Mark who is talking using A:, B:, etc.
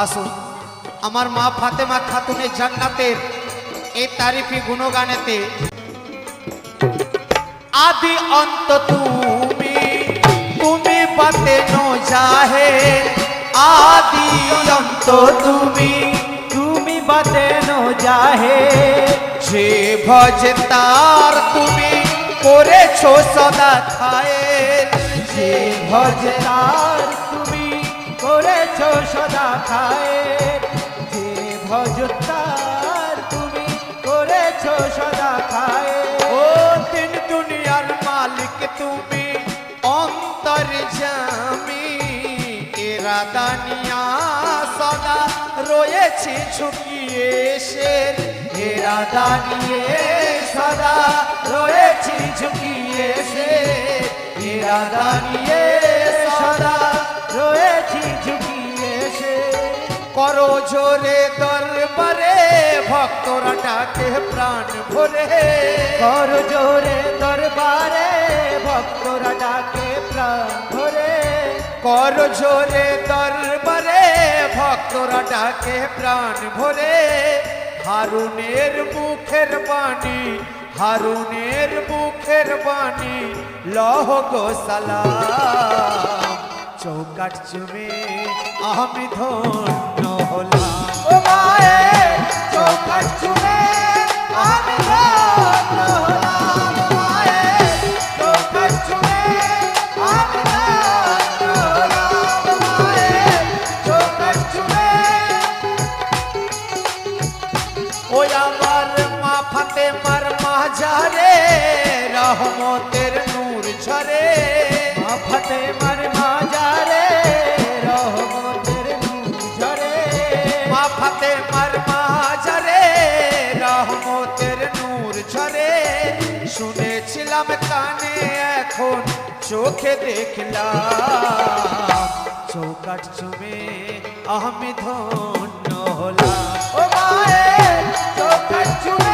A: আসুন আমার মা ফাতেমা খাতুনের জান্নাতের এই তারিফি গুণগানেতে आदि अंत तुमी तुमी बाते नो जाहे आदि अंत तुमी बाते नो जाहे जे भजे तार तुमी करेछो सदा खाएर जे भजे तार तुमी करेछो सदा खाएर जे भजे तार तुमी करेछो सदा खाएर ओ तीन दुनियार मालिक तुमी अंतर्यामी इरादा निया सदा रोएछि झुकिए से इरादा निये सदा रोएछि झुकिए से इरादा निये सदा रोएछि झुकिए से करो जोरे दरबारे भक्तरा डाके प्राण भरे करो जोरे दरबारे भक्तरा डाके प्राण भरे करो जोरे दरबारे भक्तरा डाके प्राण भरे हारुनेर मुखेर बाणी हारुनेर मुखेर बाणी लह गो सालाम चौकाट चुमे आमी धन्य हलाम ओ माए चौकाट चुमे आमी धन्य हलाम माए चौकाट चुमे आमी धन्य हलाम माए चौकाट चुमे ओ आमार मा फातेमार माजारे रहमतेर नूर झरे मा फातेमार माजारे रहमतेर नूर झरे मा फातेमार माजारे रहमतेर नूर झरे শুনেছিলাম কানে এখন চোখে দেখলাম চৌকাট চুমে আমি ধন্য হলাম ও মায়ে চৌকাট চুমে